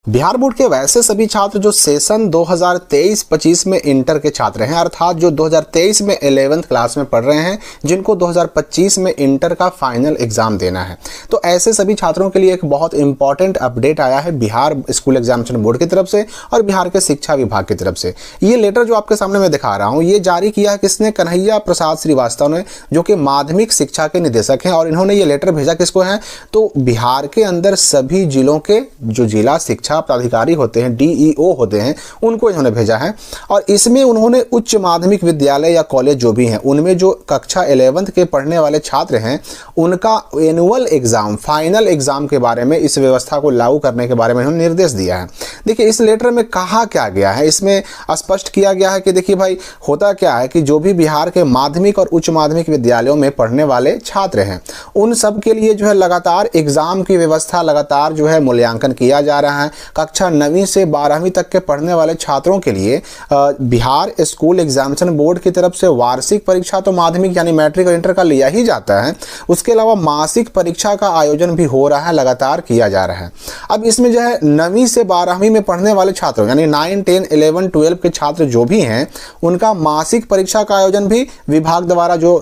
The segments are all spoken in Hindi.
बिहार बोर्ड के वैसे सभी छात्र जो सेशन 2023-25 में इंटर के छात्र हैं, अर्थात जो 2023 में 11th क्लास में पढ़ रहे हैं, जिनको 2025 में इंटर का फाइनल एग्जाम देना है, तो ऐसे सभी छात्रों के लिए एक बहुत इंपॉर्टेंट अपडेट आया है बिहार स्कूल एग्जामिनेशन बोर्ड की तरफ से और बिहार के शिक्षा विभाग की तरफ से। ये लेटर जो आपके सामने मैं दिखा रहा हूँ, ये जारी किया है किसने? कन्हैया प्रसाद श्रीवास्तव ने, जो कि माध्यमिक शिक्षा के निदेशक हैं। और इन्होंने ये लेटर भेजा किसको है? तो बिहार के अंदर सभी जिलों के जो जिला शिक्षा प्राधिकारी होते हैं, DEO होते हैं, उनको इन्होंने भेजा है। और इसमें उन्होंने उच्च माध्यमिक विद्यालय या कॉलेज जो भी हैं, उनमें जो कक्षा 11th के पढ़ने वाले छात्र हैं, उनका एनुअल एग्जाम, फाइनल एग्जाम के बारे में, इस व्यवस्था को लागू करने के बारे में उन्होंने निर्देश दिया है। देखिए इस लेटर में कहा क्या गया है, इसमें स्पष्ट किया गया है कि देखिए भाई होता क्या है कि जो भी बिहार के माध्यमिक और उच्च माध्यमिक विद्यालयों में पढ़ने वाले छात्र हैं, उन सब के लिए जो है लगातार एग्जाम की व्यवस्था, लगातार जो है मूल्यांकन किया जा रहा है। कक्षा 9वीं से 12वीं तक के पढ़ने वाले छात्रों के लिए बिहार स्कूल एग्जामिनेशन बोर्ड की तरफ से वार्षिक परीक्षा तो माध्यमिक यानी मैट्रिक और इंटर का लिया ही जाता है, उसके अलावा मासिक परीक्षा का आयोजन भी हो रहा है, लगातार किया जा रहा है। अब इसमें जो है 9वीं से 12वीं में पढ़ने वाले छात्रों यानी 9, 10, 11, 12 के छात्र जो भी हैं, उनका मासिक परीक्षा का आयोजन भी विभाग द्वारा जो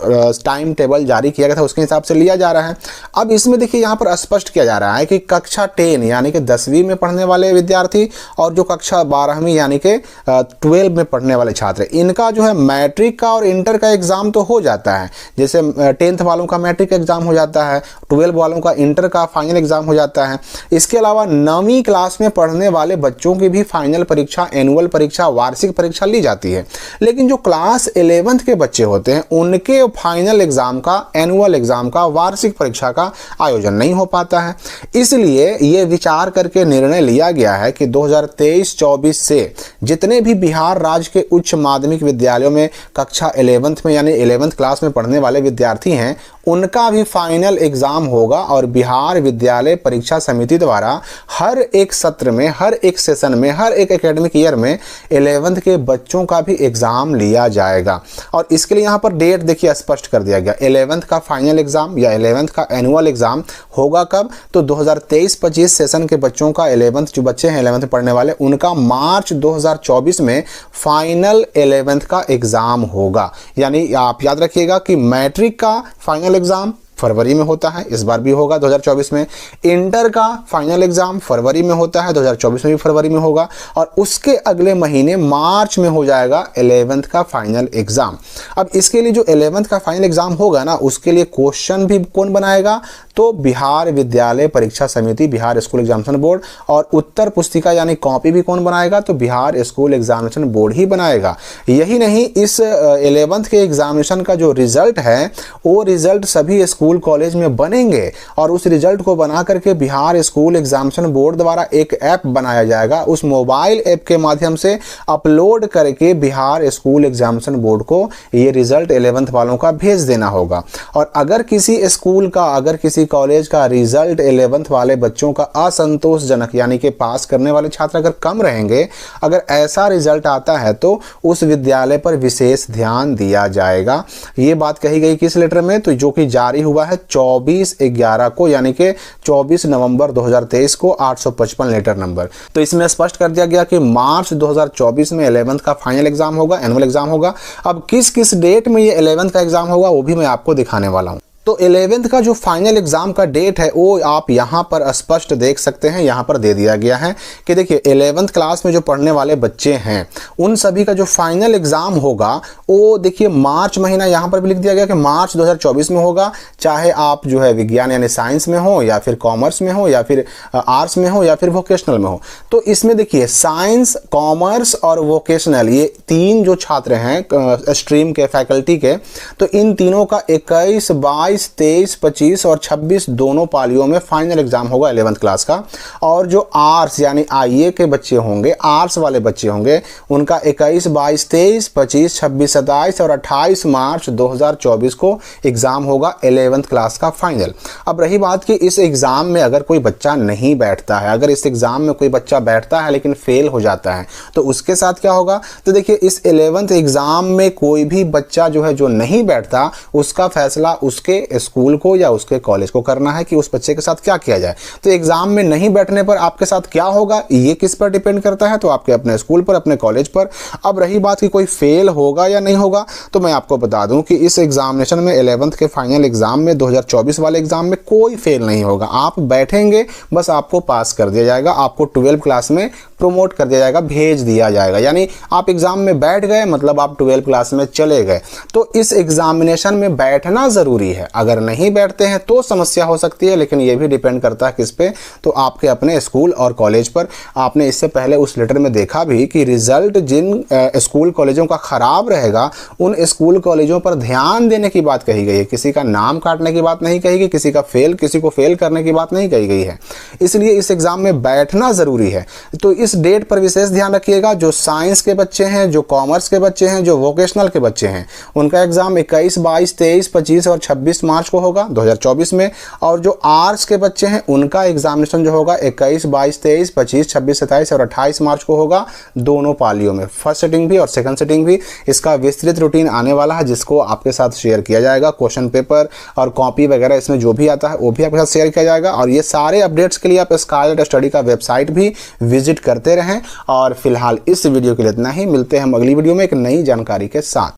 टाइम टेबल जारी किया गया था उसके हिसाब से लिया जा रहा है। अब इसमें देखिए यहाँ पर स्पष्ट किया जा रहा है कि कक्षा 10 यानी कि 10वीं में पढ़ने वाले विद्यार्थी और जो कक्षा 12वीं यानी कि 12 में पढ़ने वाले छात्र, इनका जो है मैट्रिक का और इंटर का एग्जाम तो हो जाता है। जैसे 10th वालों का मैट्रिक एग्जाम हो जाता है, 12 वालों का इंटर का फाइनल एग्जाम हो जाता है। इसके अलावा 9वीं क्लास में पढ़ने वाले बच्चों की भी फाइनल परीक्षा, एनुअल परीक्षा, वार्षिक परीक्षा ली जाती है। लेकिन जो क्लास 11th के बच्चे होते हैं, उनके फाइनल एग्जाम का, एनुअल एग्जाम का, वार्षिक परीक्षा का आयोजन नहीं हो पाता है। इसलिए ये विचार करके निर्णय लिया गया है कि 2023-24 से जितने भी बिहार राज्य के उच्च माध्यमिक विद्यालयों में कक्षा 11th में यानी 11th क्लास में पढ़ने वाले विद्यार्थी हैं, उनका भी फाइनल एग्जाम होगा। और बिहार विद्यालय परीक्षा समिति द्वारा हर एक सत्र में, हर एक सेशन में, हर एक एकेडमिक ईयर में 11th के बच्चों का भी एग्जाम लिया जाएगा। और इसके लिए यहाँ पर डेट देखिए स्पष्ट कर दिया गया। 11th का फाइनल एग्जाम या 11th का एनुअल एग्जाम होगा कब? तो 2023-25 सेशन के बच्चों का 11th जो बच्चे हैं 11th पढ़ने वाले, उनका मार्च 2024 में फाइनल 11th का एग्जाम होगा। यानी आप याद रखिएगा कि मैट्रिक का फाइनल एग्जाम फरवरी में होता है, इस बार भी होगा 2024 में। इंटर का फाइनल एग्जाम फरवरी में होता है, 2024 में भी फरवरी में होगा। और उसके अगले महीने मार्च में हो जाएगा 11th का फाइनल एग्जाम। अब इसके लिए जो 11th का फाइनल एग्जाम होगा ना, उसके लिए क्वेश्चन भी कौन बनाएगा? तो बिहार विद्यालय परीक्षा समिति, बिहार स्कूल एग्जामिनेशन बोर्ड। और उत्तर पुस्तिका यानी कॉपी भी कौन बनाएगा? तो बिहार स्कूल एग्जामिनेशन बोर्ड ही बनाएगा। यही नहीं, इस 11th के एग्जामिनेशन का जो रिजल्ट है, वो रिजल्ट सभी स्कूल कॉलेज में बनेंगे और उस रिजल्ट को बना करके बिहार स्कूल एग्जामिनेशन बोर्ड द्वारा एक ऐप बनाया जाएगा। उस मोबाइल ऐप के माध्यम से अपलोड करके बिहार स्कूल एग्जामिनेशन बोर्ड को ये रिजल्ट 11th वालों का भेज देना होगा। और अगर किसी स्कूल का, अगर किसी कॉलेज का रिजल्ट 11th वाले बच्चों का असंतोषजनक यानी कि पास करने वाले छात्र अगर कम रहेंगे, अगर ऐसा रिजल्ट आता है तो उस विद्यालय पर विशेष ध्यान दिया जाएगा। ये बात कही गई किस लेटर में? तो जो कि जारी हुआ है 24/11 को, यानी कि 24 नवंबर 2023 को, 855 लेटर नंबर। तो इसमें स्पष्ट कर दिया गया कि मार्च 2024 में 11th का फाइनल एग्जाम होगा, एनुअल एग्जाम होगा। अब किस किस डेट में ये 11th का एग्जाम होगा वो भी मैं आपको दिखाने वाला हूं। तो 11th का जो फाइनल एग्जाम का डेट है वो आप यहाँ पर स्पष्ट देख सकते हैं, यहाँ पर दे दिया गया है कि देखिए 11th क्लास में जो पढ़ने वाले बच्चे हैं, उन सभी का जो फाइनल एग्जाम होगा वो देखिए मार्च महीना, यहाँ पर भी लिख दिया गया कि मार्च 2024 में होगा। चाहे आप जो है विज्ञान यानी साइंस में हो, या फिर कॉमर्स में हो, या फिर आर्ट्स में हो, या फिर वोकेशनल में हो। तो इसमें देखिए साइंस, कॉमर्स और वोकेशनल, ये तीन जो छात्र हैं स्ट्रीम के, फैकल्टी के, तो इन तीनों का 21, 22, 23, 25 और 26 दोनों पालियों में फाइनल एग्जाम होगा 11th क्लास का। और जो आर्ट्स यानी IA के बच्चे होंगे, आर्ट्स वाले बच्चे होंगे, उनका 21, 22, 23, 25, 26, 27 और 28 मार्च 2024 को एग्जाम होगा 11th क्लास का फाइनल। अब रही बात कि इस एग्जाम में अगर कोई बच्चा नहीं बैठता है, अगर इस एग्जाम में कोई बच्चा बैठता है लेकिन फेल हो जाता है, तो उसके साथ क्या होगा? तो देखिए इस 11th एग्जाम में कोई भी बच्चा जो है जो नहीं बैठता, उसका फैसला उसके उसके स्कूल को या उसके कॉलेज को करना है कि उस बच्चे के साथ क्या किया जाए। तो एग्जाम में नहीं बैठने पर आपके साथ क्या होगा, ये किस पर डिपेंड करता है, तो आपके अपने स्कूल पर, अपने कॉलेज पर। अब रही बात कि कोई फेल होगा या नहीं होगा, तो मैं आपको बता दूं कि इस एग्जामिनेशन में 11th के फाइनल एग्जाम में 2024 वाले एग्जाम में कोई फेल नहीं होगा। आप बैठेंगे, बस आपको पास कर दिया जाएगा, आपको 12th क्लास में प्रमोट कर दिया जाएगा, भेज दिया जाएगा। यानी आप एग्जाम में बैठ गए मतलब आप 12th क्लास में चले गए। तो इस एग्जामिनेशन में बैठना जरूरी है। अगर नहीं बैठते हैं तो समस्या हो सकती है, लेकिन यह भी डिपेंड करता है किस पे, तो आपके अपने स्कूल और कॉलेज पर। आपने इससे पहले उस लेटर में देखा भी कि रिजल्ट जिन स्कूल कॉलेजों का खराब रहेगा उन स्कूल कॉलेजों पर ध्यान देने की बात कही गई है। किसी का नाम काटने की बात नहीं कही गई, किसी को फेल करने की बात नहीं कही गई है। इसलिए इस एग्जाम में बैठना जरूरी है। तो इस डेट पर विशेष ध्यान रखिएगा। जो साइंस के बच्चे हैं, जो कॉमर्स के बच्चे हैं, जो वोकेशनल के बच्चे हैं, उनका एग्जाम 21, 22, 23, 25 और 26 मार्च को होगा 2024 में। और जो आर्ट्स के बच्चे हैं उनका एग्जामिनेशन जो होगा 21, 22, 23, 25, 26, 27 और 28 मार्च को होगा, दोनों पालियों में, फर्स्ट सिटिंग भी और सेकंड सिटिंग भी। इसका विस्तृत रूटीन आने वाला है जिसको आपके साथ शेयर किया जाएगा। क्वेश्चन पेपर और कॉपी वगैरह इसमें जो भी आता है वो भी आपके साथ शेयर किया जाएगा। और ये सारे अपडेट्स के लिए आप स्कारलेट स्टडी का वेबसाइट भी विजिट करते रहें। और फिलहाल इस वीडियो के लिए इतना ही। मिलते हैं हम अगली वीडियो में एक नई जानकारी के साथ।